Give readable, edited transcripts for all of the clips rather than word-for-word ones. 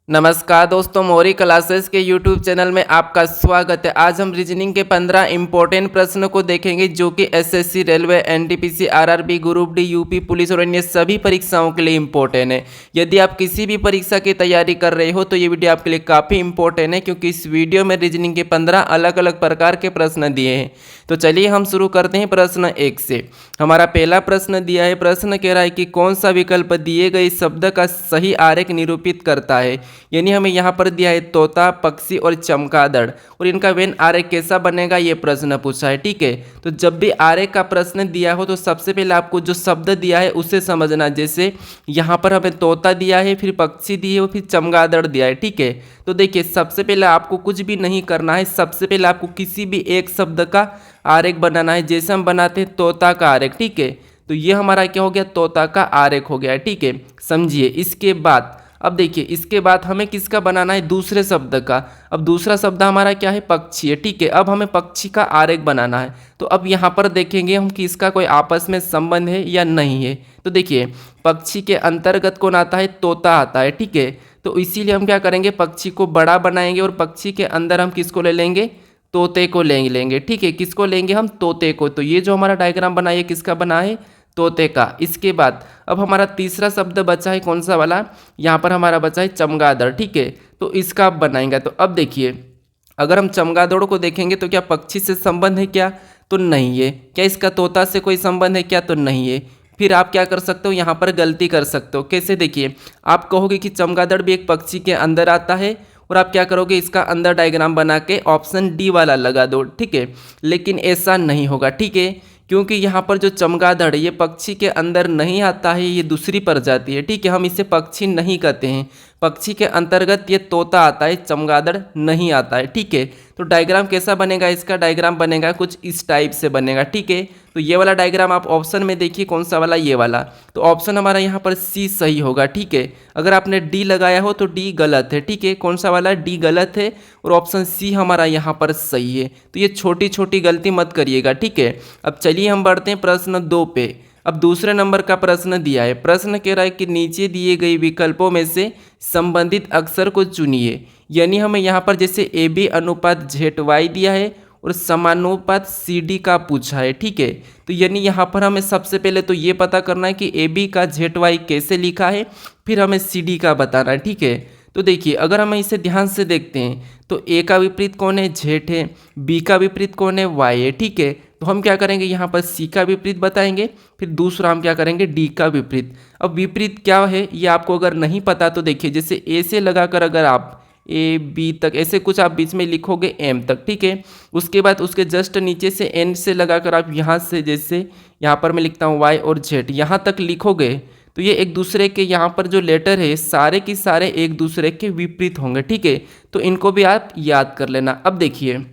नमस्कार दोस्तों, मौरी क्लासेस के यूट्यूब चैनल में आपका स्वागत है। आज हम रीजनिंग के 15 इंपॉर्टेंट प्रश्नों को देखेंगे जो कि SSC, railway, NTPC, RRB, group D, UP police और अन्य सभी परीक्षाओं के लिए इंपॉर्टेंट है। यदि आप किसी भी परीक्षा की तैयारी कर रहे हो तो ये वीडियो आपके लिए काफ़ी इंपॉर्टेंट है, क्योंकि इस वीडियो में रीजनिंग के 15 अलग अलग प्रकार के प्रश्न दिए हैं। तो चलिए हम शुरू करते हैं प्रश्न 1 से। हमारा पहला प्रश्न दिया है, प्रश्न कह रहा है कि कौन सा विकल्प दिए गए शब्द का सही आरेख निरूपित करता है। यानी हमें यहाँ पर दिया है तोता, पक्षी और चमगादड़, और इनका वेन आरेख कैसा बनेगा ये प्रश्न पूछा है। ठीक है, तो जब भी आरेख का प्रश्न दिया हो तो सबसे पहले आपको जो शब्द दिया है उसे समझना। जैसे यहाँ पर हमें तोता दिया है, फिर पक्षी दिए है और फिर चमगादड़ दिया है। ठीक है, तो देखिए सबसे पहले आपको कुछ भी नहीं करना है, सबसे पहले आपको किसी भी एक शब्द का आरेख बनाना है। जैसे हम बनाते हैं तोता का आरेख। ठीक है, तो ये हमारा क्या हो गया, तोता का आरेख हो गया है। ठीक है, समझिए। इसके बाद अब देखिए, इसके बाद हमें किसका बनाना है, दूसरे शब्द का। अब दूसरा शब्द हमारा क्या है, पक्षी है। ठीक है, अब हमें पक्षी का आरेख बनाना है। तो अब यहाँ पर देखेंगे हम कि इसका कोई आपस में संबंध है या नहीं है। तो देखिए पक्षी के अंतर्गत कौन आता है, तोता आता है। ठीक है, तो इसीलिए हम क्या करेंगे, पक्षी को बड़ा बनाएंगे और पक्षी के अंदर हम किसको ले लेंगे, तोते को लेंगे। ठीक है, किसको लेंगे हम, तोते को। तो ये जो हमारा डायग्राम बना है किसका बना है, तोते का। इसके बाद अब हमारा तीसरा शब्द बचा है, कौन सा वाला, यहाँ पर हमारा बचा है चमगादड़। ठीक है, तो इसका आप बनाएंगे। तो अब देखिए, अगर हम चमगादड़ को देखेंगे तो क्या पक्षी से संबंध है क्या, तो नहीं है। क्या इसका तोता से कोई संबंध है क्या, तो नहीं है। फिर आप क्या कर सकते हो, यहाँ पर गलती कर सकते हो। कैसे, देखिए आप कहोगे कि चमगादड़ भी एक पक्षी के अंदर आता है, और आप क्या करोगे, इसका अंदर डायग्राम बना के ऑप्शन डी वाला लगा दो। ठीक है, लेकिन ऐसा नहीं होगा। ठीक है, क्योंकि यहाँ पर जो चमगादड़ है ये पक्षी के अंदर नहीं आता है, ये दूसरी प्रजाति है। ठीक है, हम इसे पक्षी नहीं कहते हैं। पक्षी के अंतर्गत ये तोता आता है, चमगादड़ नहीं आता है। ठीक है, तो डायग्राम कैसा बनेगा, इसका डायग्राम बनेगा कुछ इस टाइप से बनेगा। ठीक है, तो ये वाला डायग्राम आप ऑप्शन में देखिए, कौन सा वाला, ये वाला। तो ऑप्शन हमारा यहाँ पर सी सही होगा। ठीक है, अगर आपने डी लगाया हो तो डी गलत है। ठीक है, कौन सा वाला, डी गलत है, और ऑप्शन सी हमारा यहाँ पर सही है। तो ये छोटी छोटी गलती मत करिएगा। ठीक है, अब चलिए हम बढ़ते हैं प्रश्न 2 पे। अब दूसरे नंबर का प्रश्न दिया है, प्रश्न कह रहा है कि नीचे दिए गए विकल्पों में से संबंधित अक्षर को चुनिए। यानी हमें यहाँ पर जैसे ए बी अनुपात जेड वाई दिया है और समानुपात सी डी का पूछा है। ठीक है, तो यानी यहाँ पर हमें सबसे पहले तो ये पता करना है कि ए बी का जेड वाई कैसे लिखा है, फिर हमें सी डी का बताना है। ठीक है, तो देखिए अगर हम इसे ध्यान से देखते हैं तो ए का विपरीत कौन है, जेड है, बी का विपरीत कौन है, वाई है। ठीक है, तो हम क्या करेंगे, यहाँ पर सी का विपरीत बताएंगे, फिर दूसरा हम क्या करेंगे, डी का विपरीत। अब विपरीत क्या है ये आपको अगर नहीं पता तो देखिए, जैसे ए से लगाकर अगर आप ए बी तक ऐसे कुछ आप बीच में लिखोगे एम तक। ठीक है, उसके बाद उसके जस्ट नीचे से एन से लगाकर आप यहाँ से, जैसे यहाँ पर मैं लिखता हूँ वाई और जेड, यहाँ तक लिखोगे तो ये एक दूसरे के, यहाँ पर जो लेटर है सारे के सारे एक दूसरे के विपरीत होंगे। ठीक है, तो इनको भी आप याद कर लेना। अब देखिए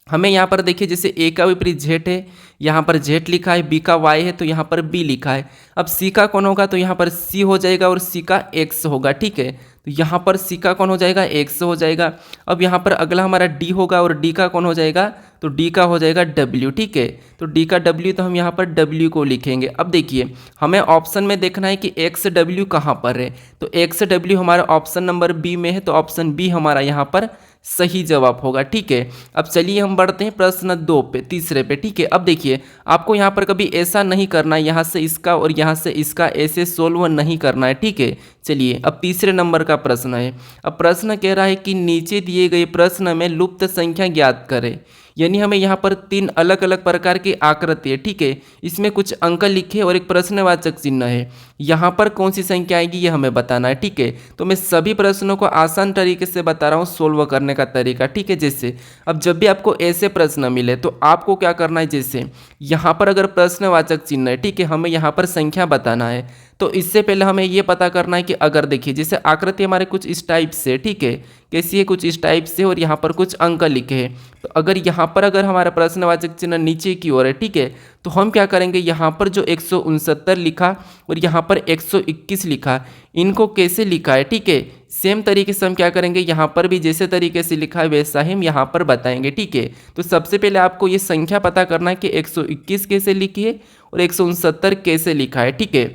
हमें यहाँ पर देखिए, जैसे ए का विपरीत जेड है, यहाँ पर जेड लिखा है, बी का वाई है तो यहाँ पर बी लिखा है। अब सी का कौन होगा, तो यहाँ पर सी हो जाएगा और सी का एक्स होगा। ठीक है, तो यहाँ पर सी का कौन हो जाएगा, एक्स हो जाएगा। अब यहाँ पर अगला हमारा डी होगा और डी का कौन हो जाएगा, तो डी का हो जाएगा डब्ल्यू। ठीक है, तो डी का डब्ल्यू, तो हम यहाँ पर डब्ल्यू को लिखेंगे। अब देखिए हमें ऑप्शन में देखना है कि एक्स डब्ल्यू कहाँ पर है, तो एक्स डब्ल्यू हमारा ऑप्शन नंबर बी में है, तो ऑप्शन बी हमारा यहाँ पर सही जवाब होगा। ठीक है, अब चलिए हम बढ़ते हैं प्रश्न 2 पे, तीसरे पे। ठीक है, अब देखिए आपको यहाँ पर कभी ऐसा नहीं करना है, यहाँ से इसका और यहाँ से इसका ऐसे सोल्व नहीं करना है। ठीक है, चलिए अब तीसरे नंबर का प्रश्न है। अब प्रश्न कह रहा है कि नीचे दिए गए प्रश्न में लुप्त संख्या ज्ञात करें। यानी हमें यहाँ पर 3 अलग अलग प्रकार की आकृति है। ठीक है, इसमें कुछ अंक लिखे और एक प्रश्नवाचक चिन्ह है। यहाँ पर कौन सी संख्या आएगी ये हमें बताना है। ठीक है, तो मैं सभी प्रश्नों को आसान तरीके से बता रहा हूँ सोल्व करने का तरीका। ठीक है, जैसे अब जब भी आपको ऐसे प्रश्न मिले तो आपको क्या करना है, जैसे यहाँ पर अगर प्रश्नवाचक चिन्ह है, ठीक है, हमें यहाँ पर संख्या बताना है, तो इससे पहले हमें ये पता करना है कि अगर देखिए जैसे आकृति हमारे कुछ इस टाइप से, ठीक है, कैसी है, कुछ इस टाइप से, और यहाँ पर कुछ अंक लिखे हैं। तो अगर यहाँ पर अगर हमारा प्रश्नवाचक चिन्ह नीचे की ओर है, ठीक है, तो हम क्या करेंगे, यहाँ पर जो 169 लिखा और यहाँ पर 121 लिखा, इनको कैसे लिखा है, ठीक है, सेम तरीके से हम क्या करेंगे, यहाँ पर भी जैसे तरीके से लिखा है वैसा ही हम यहाँ पर बताएंगे। ठीक है, तो सबसे पहले आपको ये संख्या पता करना है कि 121 कैसे लिखी है और 169 कैसे लिखा है। ठीक है,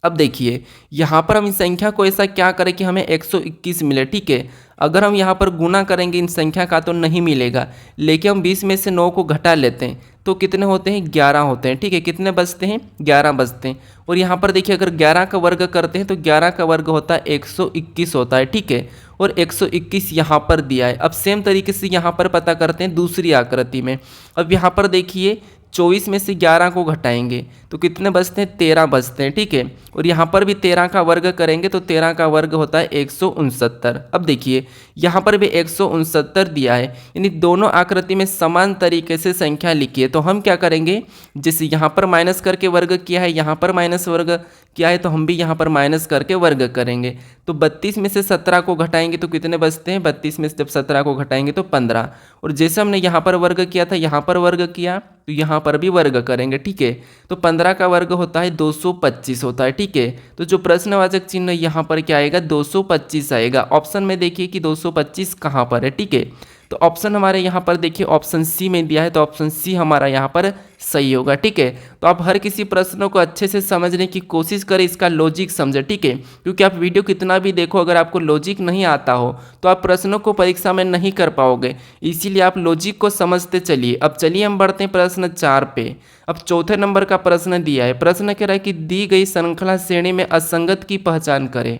अब देखिए यहाँ पर हम इस संख्या को ऐसा क्या करें कि हमें 121 मिले, ठीक है। अगर हम यहाँ पर गुना करेंगे इन संख्या का तो नहीं मिलेगा, लेकिन हम 20 में से 9 को घटा लेते हैं तो कितने होते हैं, 11 होते हैं, ठीक है। कितने बचते हैं, 11 बचते हैं। और यहाँ पर देखिए अगर 11 का वर्ग करते हैं तो 11 का वर्ग होता है 121 होता है, ठीक है। और 121 यहाँ पर दिया है। अब सेम तरीके से यहाँ पर पता करते हैं दूसरी आकृति में। अब यहाँ पर देखिए 24 में से 11 को घटाएंगे तो कितने बचते हैं, 13 बचते हैं, ठीक है। और यहाँ पर भी 13 का वर्ग करेंगे तो 13 का वर्ग होता है 169। अब देखिए यहाँ पर भी 169 दिया है, यानी दोनों आकृति में समान तरीके से संख्या लिखी है। तो हम क्या करेंगे, जैसे यहाँ पर माइनस करके वर्ग किया है, यहाँ पर माइनस वर्ग किया है, तो हम भी यहाँ पर माइनस करके वर्ग करेंगे। तो 32 में से 17 को घटाएंगे तो कितने बचते हैं, 32 में से जब 17 को घटाएंगे तो 15। और जैसे हमने यहाँ पर वर्ग किया था, यहाँ पर वर्ग किया तो यहाँ पर भी वर्ग करेंगे, ठीक है। तो 15 का वर्ग होता है 225 होता है, ठीक है। तो जो प्रश्नवाचक चिन्ह यहाँ पर क्या आएगा, 225 आएगा। ऑप्शन में देखिए कि 225 कहाँ पर है, ठीक है। तो ऑप्शन हमारे यहाँ पर देखिए ऑप्शन सी में दिया है, तो ऑप्शन सी हमारा यहाँ पर सही होगा, ठीक है। तो आप हर किसी प्रश्नों को अच्छे से समझने की कोशिश करें, इसका लॉजिक समझें, ठीक है। क्योंकि आप वीडियो कितना भी देखो, अगर आपको लॉजिक नहीं आता हो तो आप प्रश्नों को परीक्षा में नहीं कर पाओगे, इसीलिए आप लॉजिक को समझते चलिए। अब चलिए हम बढ़ते हैं प्रश्न 4 पे। अब चौथे नंबर का प्रश्न दिया है। प्रश्न कह रहा है कि दी गई श्रृंखला श्रेणी में असंगत की पहचान करें।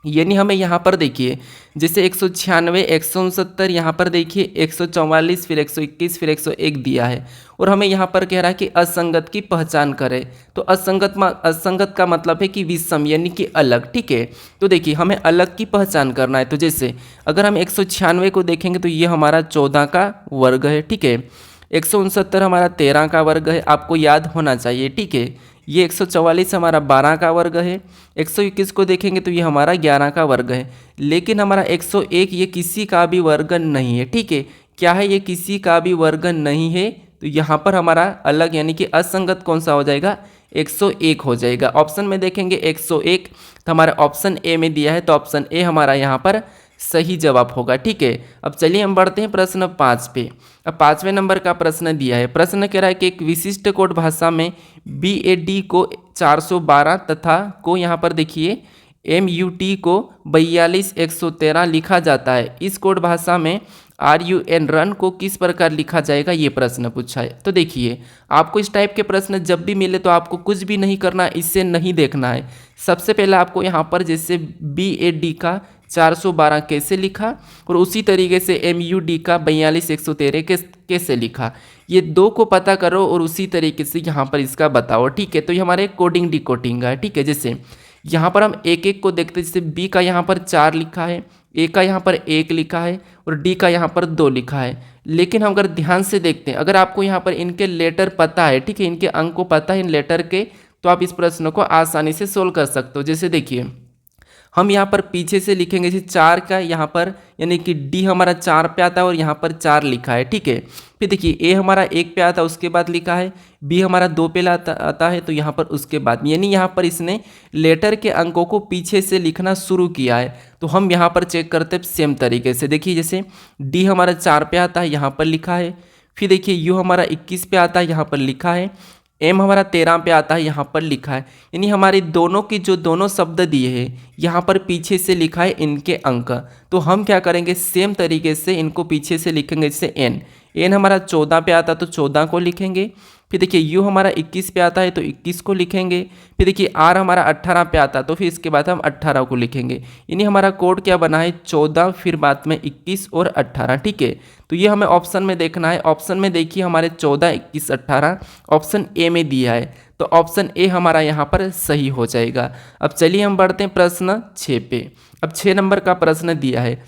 यानी हमें यहाँ पर देखिए जैसे 196, 169, यहाँ पर देखिए 144, फिर 121, फिर 101 दिया है। और हमें यहाँ पर कह रहा है कि असंगत की पहचान करें। तो असंगत का मतलब है कि विषम यानी कि अलग, ठीक है। तो देखिए हमें अलग की पहचान करना है। तो जैसे अगर हम 196 को देखेंगे तो ये हमारा 14 का वर्ग है, ठीक है। 169 हमारा 13 का वर्ग है, आपको याद होना चाहिए, ठीक है। ये 144 हमारा 12 का वर्ग है। 121 को देखेंगे तो ये हमारा 11 का वर्ग है। लेकिन हमारा 101 ये किसी का भी वर्ग नहीं है, ठीक है। क्या है, ये किसी का भी वर्ग नहीं है। तो यहाँ पर हमारा अलग यानी कि असंगत कौन सा हो जाएगा, 101 हो जाएगा। ऑप्शन में देखेंगे 101, तो हमारा ऑप्शन ए में दिया है, तो ऑप्शन ए हमारा यहाँ पर सही जवाब होगा, ठीक है। अब चलिए हम बढ़ते हैं प्रश्न 5 पे। अब 5वें नंबर का प्रश्न दिया है। प्रश्न कह रहा है कि एक विशिष्ट कोड भाषा में BAD को 412 तथा को यहाँ पर देखिए MUT को 42113 लिखा जाता है। इस कोड भाषा में RUN रन को किस प्रकार लिखा जाएगा, ये प्रश्न पूछा है। तो देखिए आपको इस टाइप के प्रश्न जब भी मिले तो आपको कुछ भी नहीं करना, इससे नहीं देखना है। सबसे पहले आपको यहाँ पर जैसे BAD का 412 कैसे लिखा और उसी तरीके से MUD का 42113 कैसे लिखा, ये दो को पता करो और उसी तरीके से यहाँ पर इसका बताओ, ठीक है। तो ये हमारे कोडिंग डिकोडिंग है, ठीक है। जैसे यहाँ पर हम एक एक को देखते हैं, जैसे B का यहाँ पर 4 लिखा है, A का यहाँ पर 1 लिखा है और D का यहाँ पर 2 लिखा है। लेकिन हम अगर ध्यान से देखते हैं, अगर आपको यहाँ पर इनके लेटर पता है, ठीक है, इनके अंक को पता है इन लेटर के, तो आप इस प्रश्न को आसानी से सोल्व कर सकते हो। जैसे देखिए हम यहाँ पर पीछे से लिखेंगे, जैसे 4 का यहाँ पर यानी कि D हमारा 4 पे आता है और यहाँ पर 4 लिखा है, ठीक है। फिर देखिए A हमारा 1 पे आता है, उसके बाद लिखा है, B हमारा 2 पे आता है, तो यहाँ पर उसके बाद, यानी यहाँ पर इसने लेटर के अंकों को पीछे से लिखना शुरू किया है। तो हम यहाँ पर चेक करते हैं सेम तरीके से। देखिए जैसे D हमारा 4 पे आता है, यहाँ पर लिखा है। फिर देखिए U हमारा 21 पे आता है, यहाँ पर लिखा है। M हमारा 13 पे आता है, यहाँ पर लिखा है। यानी हमारे दोनों की जो दोनों शब्द दिए हैं यहाँ पर पीछे से लिखा है इनके अंक। तो हम क्या करेंगे, सेम तरीके से इनको पीछे से लिखेंगे। जैसे N हमारा 14 पे आता है तो 14 को लिखेंगे। फिर देखिए U हमारा 21 पे आता है तो 21 को लिखेंगे। फिर देखिए R हमारा 18 पे आता है तो फिर इसके बाद हम 18 को लिखेंगे। यानी हमारा कोड क्या बना है, 14 फिर बाद में 21 और 18, ठीक है। तो ये हमें ऑप्शन में देखना है। ऑप्शन में देखिए हमारे 14, 21, 18 ऑप्शन ए में दिया है, तो ऑप्शन ए हमारा यहाँ पर सही हो जाएगा। अब चलिए हम बढ़ते हैं प्रश्न 6 पे। अब 6 नंबर का प्रश्न दिया है,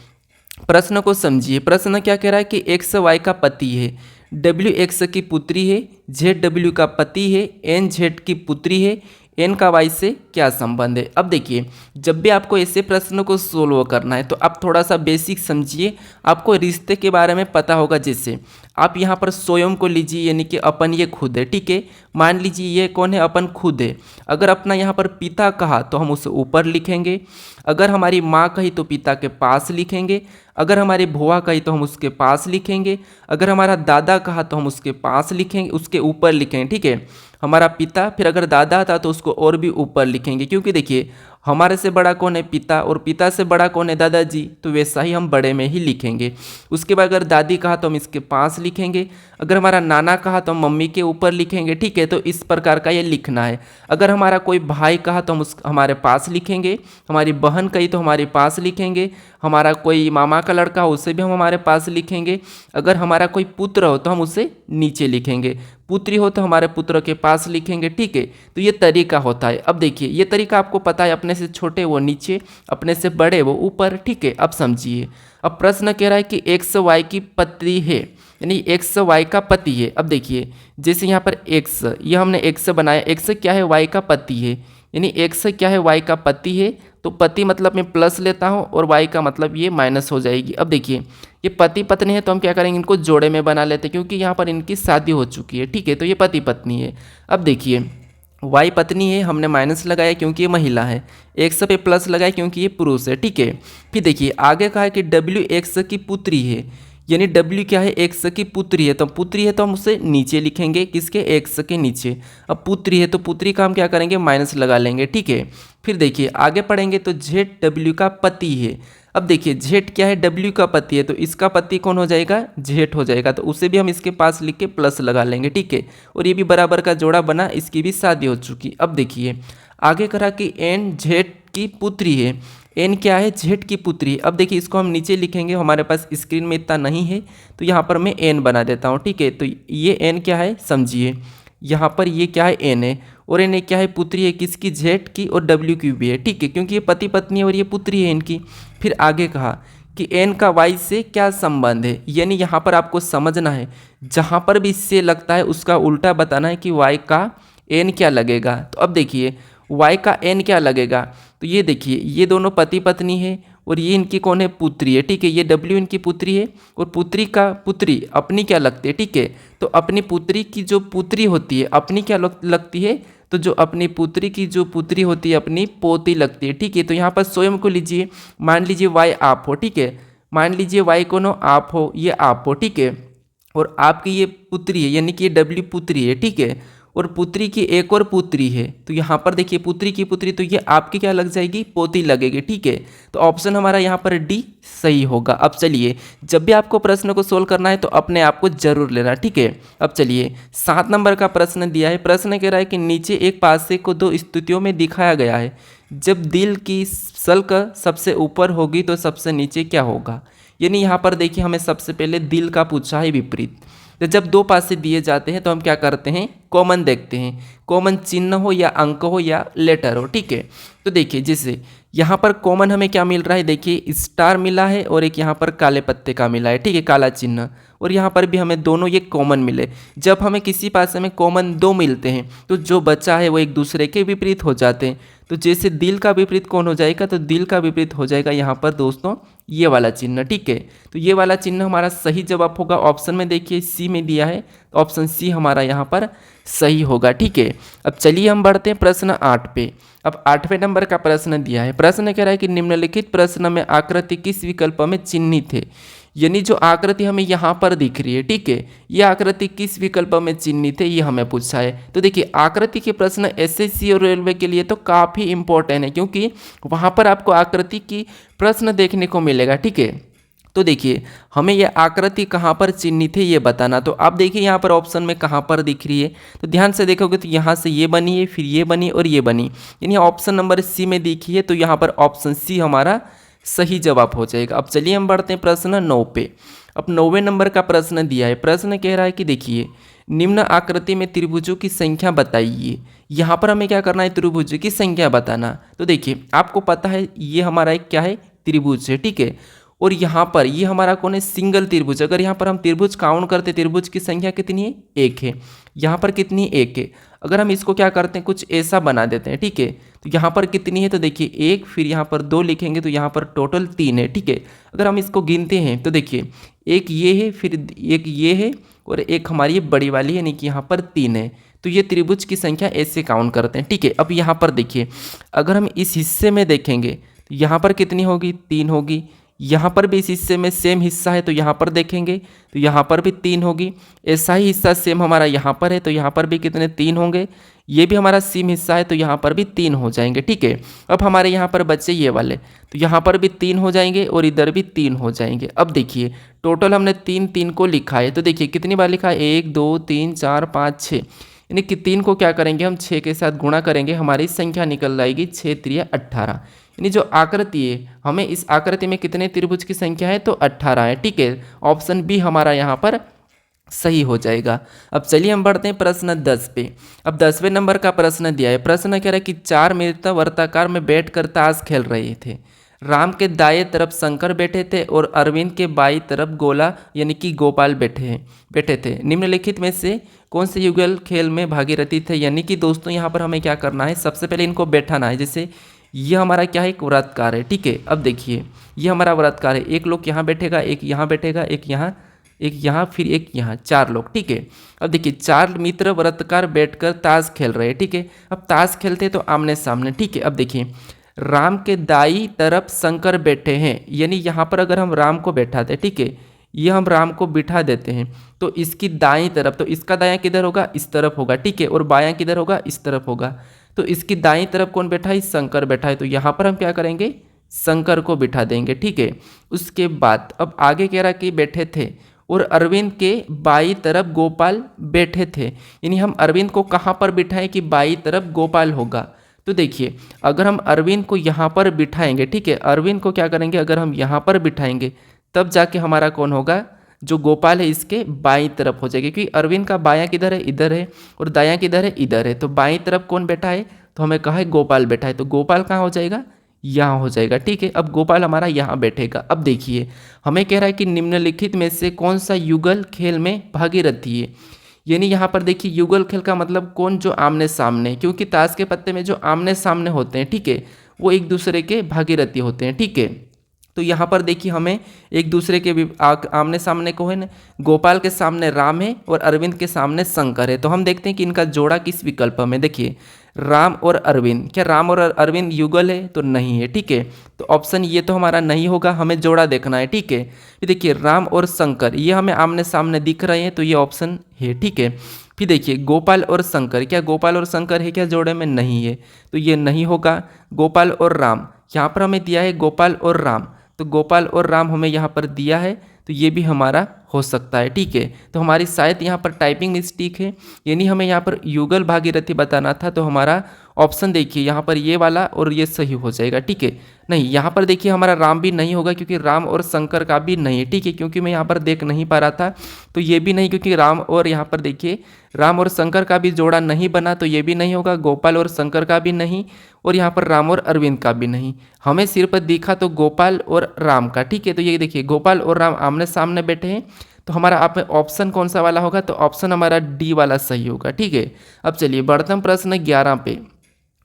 प्रश्न को समझिए। प्रश्न क्या कह रहा है कि एक्स वाई का पति है, डब्ल्यू एक्स की पुत्री है, जेड डब्ल्यू का पति है, एन जेड की पुत्री है, एन का वाई से क्या संबंध है। अब देखिए जब भी आपको ऐसे प्रश्नों को सोल्व करना है तो आप थोड़ा सा बेसिक समझिए, आपको रिश्ते के बारे में पता होगा। जैसे आप यहाँ पर स्वयं को लीजिए, यानी कि अपन ये खुद है, ठीक है। मान लीजिए ये कौन है, अपन खुद है। अगर अपना यहाँ पर पिता कहा तो हम उसे ऊपर लिखेंगे, अगर हमारी माँ कही तो पिता के पास लिखेंगे, अगर हमारी भुआ कही तो हम उसके पास लिखेंगे, अगर हमारा दादा कहा तो हम उसके पास लिखेंगे, उसके ऊपर लिखेंगे, ठीक है। हमारा पिता, फिर अगर दादा था तो उसको और भी ऊपर लिखेंगे, क्योंकि देखिए हमारे से बड़ा कौन है, पिता, और पिता से बड़ा कौन है, दादाजी, तो वैसा ही हम बड़े में ही लिखेंगे। उसके बाद अगर दादी कहा तो हम इसके पास लिखेंगे, अगर हमारा नाना कहा तो हम मम्मी के ऊपर लिखेंगे, ठीक है। तो इस प्रकार का ये लिखना है। अगर हमारा कोई भाई कहा तो हम हमारे पास लिखेंगे, हमारी बहन कही तो हमारे पास लिखेंगे, हमारा कोई मामा का लड़का हो उसे भी हम हमारे पास लिखेंगे, अगर हमारा कोई पुत्र हो तो हम उसे नीचे लिखेंगे, पुत्री हो तो हमारे पुत्र के पास लिखेंगे, ठीक है। तो ये तरीका होता है। अब देखिए ये तरीका आपको पता है, अपने से छोटे वो नीचे, अपने से बड़े वो ऊपर, ठीक है। अब समझिए, अब प्रश्न कह रहा है कि एक्स वाई की पत्नी है, यानी एक्स वाई का पति है। अब देखिए जैसे यहाँ पर एक्स, ये हमने एक्स बनाया, एक्स क्या है, वाई का पति है, यानी एक्स क्या है, वाई का पति है। तो पति मतलब मैं प्लस लेता हूँ और वाई का मतलब ये माइनस हो जाएगी। अब देखिए ये पति पत्नी है तो हम क्या करेंगे, इनको जोड़े में बना लेते हैं, क्योंकि यहाँ पर इनकी शादी हो चुकी है, ठीक है। तो ये पति पत्नी है। अब देखिए वाई पत्नी है, हमने माइनस लगाया क्योंकि ये महिला है, एक्स पे प्लस लगाया क्योंकि ये पुरुष है, ठीक है। फिर देखिए आगे कहा है कि डब्ल्यू एक्स की पुत्री है, यानी डब्ल्यू क्या है, एक्स की पुत्री है, तो पुत्री है तो हम उसे नीचे लिखेंगे, किसके, एक्स के नीचे। अब पुत्री है तो पुत्री का हम क्या करेंगे, माइनस लगा लेंगे, ठीक है। फिर देखिए आगे पढ़ेंगे तो जेड डब्ल्यू का पति है। अब देखिए जेड क्या है, डब्ल्यू का पति है, तो इसका पति कौन हो जाएगा, जेड हो जाएगा, तो उसे भी हम इसके पास लिख के प्लस लगा लेंगे, ठीक है। और ये भी बराबर का जोड़ा बना, इसकी भी शादी हो चुकी। अब देखिए आगे करा कि एन जेड की पुत्री है, एन क्या है, जेड की पुत्री। अब देखिए इसको हम नीचे लिखेंगे, हमारे पास स्क्रीन में इतना नहीं है तो यहाँ पर मैं एन बना देता हूँ, ठीक है। तो ये एन क्या है, समझिए यहाँ पर ये क्या है, एन है, और एन क्या है, पुत्री है, किसकी, जेड की, और डब्ल्यू की भी है, ठीक है, क्योंकि ये पति पत्नी है और ये पुत्री है इनकी। फिर आगे कहा कि एन का वाई से क्या संबंध है, यानी यहाँ पर आपको समझना है, जहाँ पर भी इससे लगता है उसका उल्टा बताना है कि वाई का एन क्या लगेगा। तो अब देखिए वाई का एन क्या लगेगा, तो ये देखिए ये दोनों पति पत्नी है और ये इनकी कौन है, पुत्री है, ठीक है। ये डब्ल्यू इनकी पुत्री है और पुत्री का पुत्री अपनी क्या लगती है, ठीक है। तो अपनी पुत्री की जो पुत्री होती है अपनी क्या लगती है, तो जो अपनी पुत्री की जो पुत्री होती है अपनी पोती लगती है, ठीक है। तो यहाँ पर स्वयं को लीजिए, मान लीजिए वाई आप हो, ठीक है, मान लीजिए वाई कौन हो, आप हो, ये आप हो, ठीक है, और आपकी ये पुत्री है, यानी कि ये डब्ल्यू पुत्री है, ठीक है, और पुत्री की एक और पुत्री है, तो यहाँ पर देखिए पुत्री की पुत्री, तो ये आपकी क्या लग जाएगी, पोती लगेगी, ठीक है। तो ऑप्शन हमारा यहाँ पर डी सही होगा। अब चलिए जब भी आपको प्रश्न को सोल्व करना है तो अपने आप को जरूर लेना, ठीक है। अब चलिए 7 नंबर का प्रश्न दिया है। प्रश्न कह रहा है कि नीचे एक पासे को 2 स्थितियों में दिखाया गया है, जब दिल की सल्क सबसे ऊपर होगी तो सबसे नीचे क्या होगा। यानी यहाँ पर देखिए हमें सबसे पहले दिल का पूछा है विपरीत। तो जब 2 पासे दिए जाते हैं तो हम क्या करते हैं, कॉमन देखते हैं, कॉमन चिन्ह हो या अंक हो या लेटर हो, ठीक है। तो देखिए जैसे यहाँ पर कॉमन हमें क्या मिल रहा है, देखिए स्टार मिला है और एक यहाँ पर काले पत्ते का मिला है, ठीक है, काला चिन्ह, और यहाँ पर भी हमें दोनों ये कॉमन मिले। जब हमें किसी पासे में कॉमन 2 मिलते हैं तो जो बचा है वो एक दूसरे के विपरीत हो जाते हैं। तो जैसे दिल का विपरीत कौन हो जाएगा, तो दिल का विपरीत हो जाएगा यहाँ पर दोस्तों ये वाला चिन्ह, ठीक है। तो ये वाला चिन्ह हमारा सही जवाब होगा। ऑप्शन में देखिए सी में दिया है, तो ऑप्शन सी हमारा यहाँ पर सही होगा, ठीक है। अब चलिए हम बढ़ते हैं प्रश्न 8 पे। अब 8वें नंबर का प्रश्न दिया है। प्रश्न कह रहा है कि निम्नलिखित प्रश्न में आकृति किस विकल्प में चिन्हित है, यानी जो आकृति हमें यहाँ पर दिख रही है, ठीक है, ये आकृति किस विकल्प में चिन्हित है, ये हमें पूछा है। तो देखिए आकृति के प्रश्न एसएससी और रेलवे के लिए तो काफ़ी इंपॉर्टेंट है, क्योंकि वहाँ पर आपको आकृति की प्रश्न देखने को मिलेगा, ठीक है। तो देखिए हमें यह आकृति कहाँ पर चिन्हित है ये बताना। तो आप देखिए यहाँ पर ऑप्शन में कहाँ पर दिख रही है, तो ध्यान से देखोगे तो यहाँ से ये बनी है, फिर ये बनी और ये बनी, यानी ऑप्शन नंबर सी में दिखी है, तो यहाँ पर ऑप्शन सी हमारा सही जवाब हो जाएगा। अब चलिए हम बढ़ते हैं प्रश्न 9 पे। अब 9वें नंबर का प्रश्न दिया है। प्रश्न कह रहा है कि देखिए निम्न आकृति में त्रिभुजों की संख्या बताइए। यहाँ पर हमें क्या करना है, त्रिभुज की संख्या बताना। तो देखिए आपको पता है ये हमारा एक क्या है, त्रिभुज है, ठीक है, और यहाँ पर ये हमारा कौन है, सिंगल त्रिभुज। अगर यहाँ पर हम त्रिभुज काउंट करते त्रिभुज की संख्या कितनी है, 1 है। यहाँ पर कितनी, 1 है। अगर हम इसको क्या करते हैं, कुछ ऐसा बना देते हैं, ठीक है, तो यहाँ पर कितनी है, तो देखिए 1, फिर यहाँ पर 2 लिखेंगे तो यहाँ पर टोटल 3 है। ठीक है, अगर हम इसको गिनते हैं तो देखिए एक ये है, फिर एक ये है और एक हमारी ये बड़ी वाली है, यानी कि यहाँ पर 3 है। तो ये त्रिभुज की संख्या ऐसे काउंट करते हैं। ठीक है, अब यहाँ पर देखिए अगर हम इस हिस्से में देखेंगे तो यहाँ पर कितनी होगी, 3 होगी। यहाँ पर भी इस हिस्से में सेम हिस्सा है तो यहाँ पर देखेंगे तो यहाँ पर भी 3 होगी। ऐसा ही हिस्सा सेम हमारा यहाँ पर है तो यहाँ पर भी कितने 3 होंगे। ये भी हमारा सेम हिस्सा है तो यहाँ पर भी 3 हो जाएंगे। ठीक है, अब हमारे यहाँ पर बचे ये वाले तो यहाँ पर भी 3 हो जाएंगे और इधर भी 3 हो जाएंगे। अब देखिए टोटल हमने 3 को लिखा है तो देखिए कितनी बार लिखा है, 1 2 3 4 5 6, यानी कि 3 को क्या करेंगे हम 6 के साथ गुणा करेंगे, हमारी संख्या निकल आएगी 6 3 18। यानी जो आकृति है, हमें इस आकृति में कितने त्रिभुज की संख्या है, तो 18 है। ठीक है, ऑप्शन बी हमारा यहाँ पर सही हो जाएगा। अब चलिए हम बढ़ते हैं प्रश्न 10 पे। अब 10वें नंबर का प्रश्न दिया है। प्रश्न कह रहा है कि 4 मित्र वर्ताकार में बैठकर ताश खेल रहे थे। राम के दाएं तरफ शंकर बैठे थे और अरविंद के बाईं तरफ गोला यानी कि गोपाल बैठे थे। निम्नलिखित में से कौन से युगल खेल में भागीरथी थे। यानी कि दोस्तों यहाँ पर हमें क्या करना है, सबसे पहले इनको बैठाना है। जैसे ये हमारा क्या है, एक वृत्तकार है। ठीक है, अब देखिए ये हमारा वृत्तकार है, एक लोग यहाँ बैठेगा, एक यहाँ बैठेगा, एक यहाँ फिर एक यहाँ, 4 लोग। ठीक है, अब देखिए 4 मित्र वृत्तकार बैठकर ताश खेल रहे हैं। ठीक है, अब ताश खेलते तो आमने सामने। ठीक है, अब देखिए राम के दाई तरफ शंकर बैठे हैं, यानी यहाँ पर अगर हम राम को बैठाते हैं, ठीक है, ये हम राम को बिठा देते हैं तो इसकी दाईं तरफ, तो इसका दायां किधर होगा, इस तरफ होगा। ठीक है, और बायां किधर होगा, इस तरफ होगा। तो इसकी दाईं तरफ कौन बैठा है, शंकर बैठा है, तो यहाँ पर हम क्या करेंगे, शंकर को बिठा देंगे। ठीक है, उसके बाद अब आगे कह रहा कि बैठे थे और अरविंद के बाईं तरफ गोपाल बैठे थे, यानी हम अरविंद को कहाँ पर बिठाएं कि बाईं तरफ गोपाल होगा। तो देखिए अगर हम अरविंद को यहाँ पर बिठाएंगे, ठीक है, अरविंद को क्या करेंगे, अगर हम यहाँ पर बिठाएंगे तब जाके हमारा कौन होगा, जो गोपाल है इसके बाईं तरफ हो जाएगी, क्योंकि अरविंद का बायां किधर है, इधर है, और दायां किधर है, इधर है। तो बाईं तरफ कौन बैठा है, तो हमें कहा है गोपाल बैठा है, तो गोपाल कहाँ हो जाएगा, यहाँ हो जाएगा। ठीक है, अब गोपाल हमारा यहाँ बैठेगा। अब देखिए हमें कह रहा है कि निम्नलिखित में से कौन सा युगल खेल में भागीरथी है। यानी यहाँ पर देखिए युगल खेल का मतलब कौन, जो आमने सामने, क्योंकि ताश के पत्ते में जो आमने सामने होते हैं, ठीक है, वो एक दूसरे के भागीरथी होते हैं। ठीक है, तो यहाँ पर देखिए हमें एक दूसरे के भी आमने सामने को है ना, गोपाल के सामने राम है और अरविंद के सामने शंकर है। तो हम देखते हैं कि इनका जोड़ा किस विकल्प में। देखिए राम और अरविंद, क्या राम और अरविंद युगल है, तो नहीं है। ठीक है, तो ऑप्शन ये तो हमारा नहीं होगा, हमें जोड़ा देखना है। ठीक है, फिर देखिए राम और शंकर, ये हमें आमने सामने दिख रहे हैं, तो ये ऑप्शन है। ठीक है, फिर देखिए गोपाल और शंकर, क्या गोपाल और शंकर है क्या जोड़े में, नहीं है, तो ये नहीं होगा। गोपाल और राम, यहाँ पर हमें दिया है गोपाल और राम, तो गोपाल और राम हमें यहाँ पर दिया है, तो ये भी हमारा हो सकता है। ठीक है, तो हमारी शायद यहाँ पर टाइपिंग मिस्टेक है, यानी हमें यहाँ पर युगल भागीरथी बताना था, तो हमारा ऑप्शन देखिए यहाँ पर ये वाला और ये सही हो जाएगा। ठीक है, नहीं यहाँ पर देखिए हमारा राम भी नहीं होगा, क्योंकि राम और शंकर का भी नहीं है। ठीक है, क्योंकि मैं यहाँ पर देख नहीं पा रहा था, तो ये भी नहीं, क्योंकि राम और यहाँ पर देखिए राम और शंकर का भी जोड़ा नहीं बना, तो ये भी नहीं होगा। गोपाल और शंकर का भी नहीं, और यहाँ पर राम और अरविंद का भी नहीं, हमें सिर्फ दिखा तो गोपाल और राम का। ठीक है, तो ये देखिए गोपाल और राम आमने सामने बैठे हैं, तो हमारा आप ऑप्शन कौन सा वाला होगा, तो ऑप्शन हमारा डी वाला सही होगा। ठीक है, अब चलिए बढ़ते हैं प्रश्न 11 पे।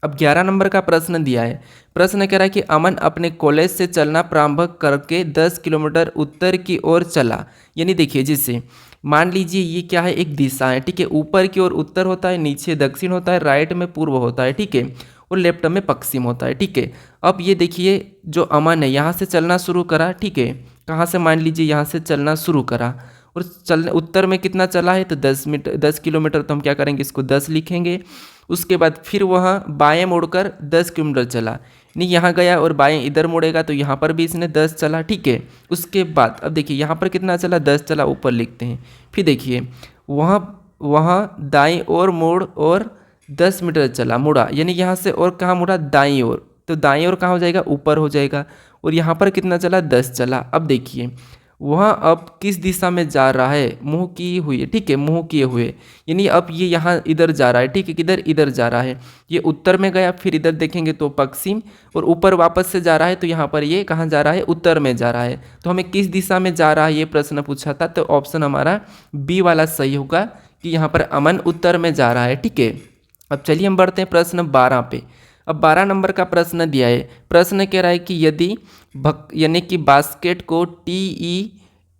अब 11 नंबर का प्रश्न दिया है। प्रश्न कह रहा है कि अमन अपने कॉलेज से चलना प्रारंभ करके 10 किलोमीटर उत्तर की ओर चला। यानी देखिए जिससे मान लीजिए ये क्या है, एक दिशा है। ठीक है, ऊपर की ओर उत्तर होता है, नीचे दक्षिण होता है, राइट में पूर्व होता है। ठीक है, और लेफ्ट में पश्चिम होता है। ठीक है, अब ये देखिए जो अमन है यहाँ से चलना शुरू करा। ठीक है, कहाँ से, मान लीजिए यहाँ से चलना शुरू करा और चलने उत्तर में कितना चला है, तो 10 किलोमीटर, तो हम क्या करेंगे, इसको 10 लिखेंगे। उसके बाद फिर वहाँ बाएं मुड़कर 10 किलोमीटर चला, नहीं यहाँ गया और बाएं इधर मुड़ेगा, तो यहाँ पर भी इसने 10 चला। ठीक है, उसके बाद अब देखिए यहाँ पर कितना चला, 10 चला, ऊपर लिखते हैं। फिर देखिए वहाँ दाईं ओर मोड़ और 10 मीटर चला, मुड़ा, यानी यहाँ से और कहाँ मुड़ा, दाईं ओर, तो दाईं ओर कहाँ हो जाएगा, ऊपर हो जाएगा। और यहाँ पर कितना चला, 10 चला। अब देखिए वहाँ अब किस दिशा में जा रहा है, मुँह की हुई है। ठीक है, मुँह किए हुए, यानी अब ये यहाँ इधर जा रहा है। ठीक है, किधर, इधर जा रहा है, ये उत्तर में गया, फिर इधर देखेंगे तो पश्चिम, और ऊपर वापस से जा रहा है, तो यहाँ पर ये कहाँ जा रहा है, उत्तर में जा रहा है। तो हमें किस दिशा में जा रहा है ये प्रश्न पूछा था, तो ऑप्शन हमारा बी वाला सही होगा कि यहाँ पर अमन उत्तर में जा रहा है। ठीक है, अब चलिए हम बढ़ते हैं प्रश्न 12 पे। अब 12 नंबर का प्रश्न दिया है। प्रश्न कह रहा है कि यदि यानी कि बास्केट को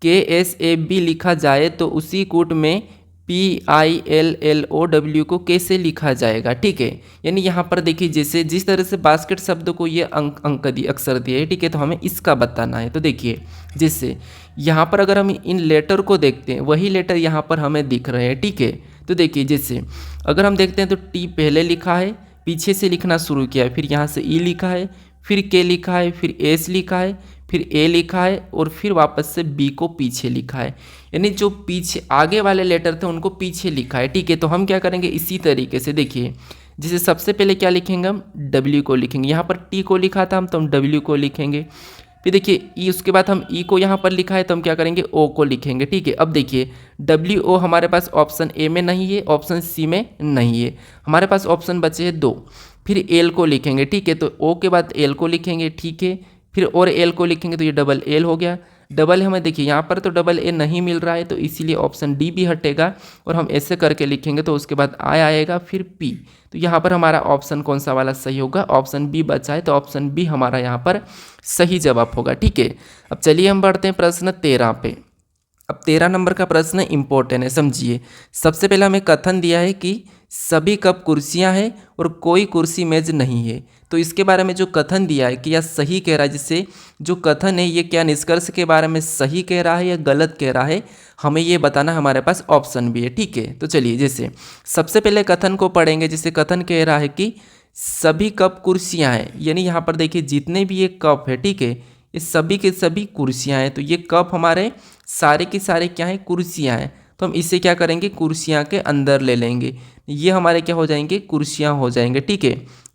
TEKSAB लिखा जाए तो उसी कूट में PILLOW को कैसे लिखा जाएगा। ठीक है, यानी यहाँ पर देखिए जैसे जिस तरह से बास्केट शब्द को ये अंक दिए अक्षर दिए है, ठीक है, तो हमें इसका बताना है। तो देखिए जैसे यहाँ पर अगर हम इन लेटर को देखते हैं वही लेटर यहाँ पर हमें दिख रहे हैं। ठीक है, तो देखिए जैसे अगर हम देखते हैं तो T पहले लिखा है, पीछे से लिखना शुरू किया है, फिर यहाँ से E लिखा है, फिर K लिखा है, फिर S लिखा है, फिर A लिखा है और फिर वापस से B को पीछे लिखा है। यानी जो पीछे आगे वाले लेटर थे उनको पीछे लिखा है। ठीक है, तो हम क्या करेंगे इसी तरीके से देखिए, जैसे सबसे पहले क्या लिखेंगे हम W को लिखेंगे। यहाँ पर T को लिखा था हम तो हम W को लिखेंगे। फिर देखिए E, उसके बाद हम E को यहाँ पर लिखा है तो हम क्या करेंगे O को लिखेंगे। ठीक है, अब देखिए WO हमारे पास ऑप्शन A में नहीं है, ऑप्शन C में नहीं है, हमारे पास ऑप्शन बचे हैं 2। फिर L को लिखेंगे। ठीक है, तो O के बाद L को लिखेंगे। ठीक है, फिर और L को लिखेंगे तो ये डबल L हो गया। डबल हमें देखिए यहाँ पर तो डबल A नहीं मिल रहा है तो इसीलिए ऑप्शन D भी हटेगा और हम ऐसे करके लिखेंगे तो उसके बाद I आएगा, फिर P। तो यहाँ पर हमारा ऑप्शन कौन सा वाला सही होगा, ऑप्शन B बचा है तो ऑप्शन B हमारा यहाँ पर सही जवाब होगा। ठीक है, अब चलिए हम बढ़ते हैं प्रश्न 13 पे। अब 13 नंबर का प्रश्न इंपॉर्टेंट है, समझिए। सबसे पहले हमें कथन दिया है कि सभी कप कुर्सियां हैं और कोई कुर्सी मेज नहीं है। तो इसके बारे में जो कथन दिया है कि यह सही कह रहा है, जिससे जो कथन है ये क्या निष्कर्ष के बारे में सही कह रहा है या गलत कह रहा है, हमें ये बताना। हमारे पास ऑप्शन भी है। ठीक है, तो चलिए जैसे सबसे पहले कथन को पढ़ेंगे। जिससे कथन कह रहा है कि सभी कप कुर्सियाँ हैं, यानी यहाँ पर देखिए जितने भी ये कप है, ठीक है, ये सभी के सभी कुर्सियाँ हैं। तो ये कप हमारे सारे के सारे क्या हैं, कुर्सियाँ हैं। तो हम इसे क्या करेंगे, कुर्सियाँ के अंदर ले लेंगे। ये हमारे क्या हो जाएंगे, कुर्सियाँ हो जाएंगे। ठीक है,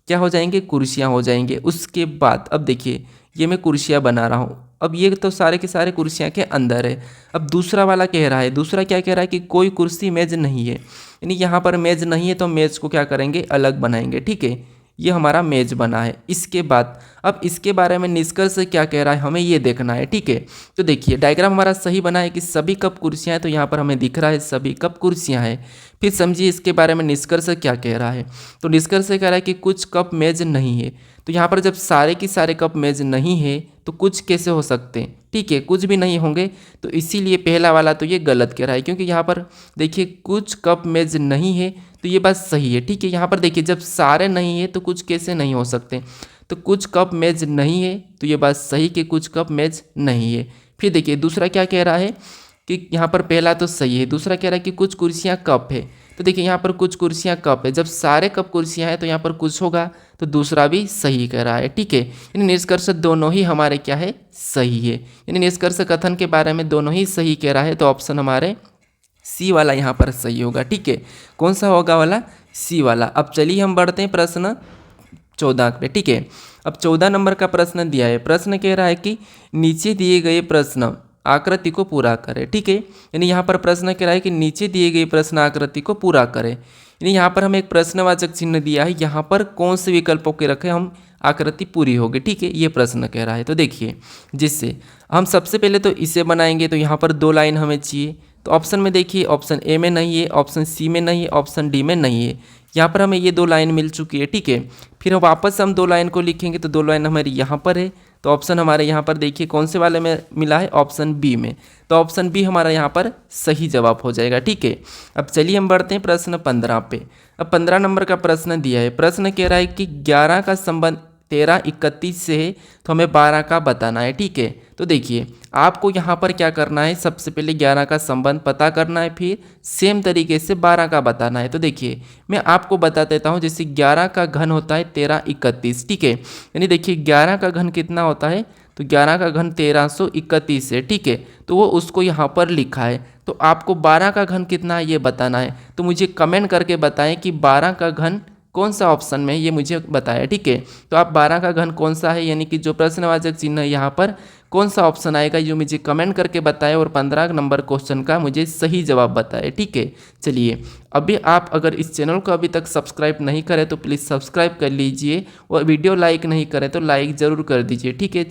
क्या हो जाएंगे, कुर्सियाँ हो जाएंगे। उसके बाद अब देखिए ये मैं कुर्सियाँ बना रहा हूँ, अब ये तो सारे के सारे कुर्सियाँ के अंदर है। अब दूसरा वाला कह रहा है, दूसरा क्या कह रहा है कि कोई कुर्सी मेज नहीं है, यानी यहाँ पर मेज नहीं है तो मेज को क्या करेंगे, अलग बनाएंगे। ठीक है, ये हमारा मेज बना है। इसके बाद अब इसके बारे में निष्कर्ष क्या कह रहा है हमें ये देखना है। ठीक है, तो देखिए डायग्राम हमारा सही बना है कि सभी कप कुर्सियाँ हैं, तो यहाँ पर हमें दिख रहा है सभी कप कुर्सियाँ हैं। फिर समझिए इसके बारे में निष्कर्ष क्या कह रहा है। तो निष्कर्ष कह रहा है कि कुछ कप मेज नहीं है। तो यहाँ पर जब सारे की सारे कप मेज नहीं है तो कुछ कैसे हो सकते हैं, ठीक है, कुछ भी नहीं होंगे। तो इसीलिए पहला वाला तो ये गलत कह रहा है, क्योंकि यहाँ पर देखिए कुछ कप मेज नहीं है तो ये बात सही है। ठीक है, यहाँ पर देखिए जब सारे नहीं है तो कुछ कैसे नहीं हो सकते, तो कुछ कप मेज नहीं है तो ये बात सही कि कुछ कप मेज नहीं है। फिर देखिए दूसरा क्या कह रहा है कि यहाँ पर पहला तो सही है, दूसरा कह रहा है कि कुछ कुर्सियाँ कप है। तो देखिए यहाँ पर कुछ कुर्सियाँ कप है, जब सारे कप कुर्सियाँ हैं तो यहाँ पर कुछ होगा, तो दूसरा भी सही कह रहा है। ठीक है, यानी निष्कर्ष दोनों ही हमारे क्या है, सही है। यानी निष्कर्ष कथन के बारे में दोनों ही सही कह रहा है, तो ऑप्शन हमारे सी वाला यहाँ पर सही होगा। ठीक है, कौन सा होगा वाला, सी वाला। अब चलिए हम बढ़ते हैं प्रश्न 14 पे। ठीक है, अब 14 नंबर का प्रश्न दिया है। प्रश्न कह रहा है कि नीचे दिए गए प्रश्न आकृति को पूरा करें। ठीक है, यानी यहाँ पर प्रश्न कह रहा है कि नीचे दिए गए प्रश्न आकृति को पूरा करें। यानी यहाँ पर हमें एक प्रश्नवाचक चिन्ह दिया है, यहाँ पर कौन से विकल्पों के रखें हम आकृति पूरी होगी। ठीक है, ये प्रश्न कह रहा है। तो देखिए जिससे हम सबसे पहले तो इसे बनाएंगे, तो यहाँ पर 2 लाइन हमें चाहिए। तो ऑप्शन में देखिए ऑप्शन ए में नहीं है, ऑप्शन सी में नहीं है, ऑप्शन डी में नहीं है। यहाँ पर हमें ये 2 लाइन मिल चुकी है। ठीक है, फिर वापस हम 2 लाइन को लिखेंगे तो 2 लाइन हमारी यहाँ पर है। तो ऑप्शन हमारे यहाँ पर देखिए कौन से वाले में मिला है, ऑप्शन बी में। तो ऑप्शन बी हमारा यहाँ पर सही जवाब हो जाएगा। ठीक है, अब चलिए हम बढ़ते हैं प्रश्न 15 पे। अब 15 नंबर का प्रश्न दिया है। प्रश्न कह रहा है कि 11 का संबंध 13 31 से है, तो हमें 12 का बताना है। ठीक है, तो देखिए आपको यहाँ पर क्या करना है, सबसे पहले 11 का संबंध पता करना है, फिर सेम तरीके से 12 का बताना है। तो देखिए मैं आपको बता देता हूँ, जैसे 11 का घन होता है 13 31। ठीक है, यानी देखिए 11 का घन कितना होता है, तो 11 का घन 1331 है। ठीक है, तो वो उसको यहाँ पर लिखा है। तो आपको 12 का घन कितना है ये बताना है, तो मुझे कमेंट करके बताएं कि 12 का घन कौन सा ऑप्शन में ये मुझे बताया। ठीक है, तो आप 12 का घन कौन सा है, यानी कि जो प्रश्नवाचक चिन्ह है यहाँ पर कौन सा ऑप्शन आएगा, जो मुझे कमेंट करके बताए और 15 नंबर क्वेश्चन का मुझे सही जवाब बताए। ठीक है, चलिए अभी आप अगर इस चैनल को अभी तक सब्सक्राइब नहीं करें तो प्लीज़ सब्सक्राइब कर लीजिए, और वीडियो लाइक नहीं करें तो लाइक ज़रूर कर दीजिए। ठीक है।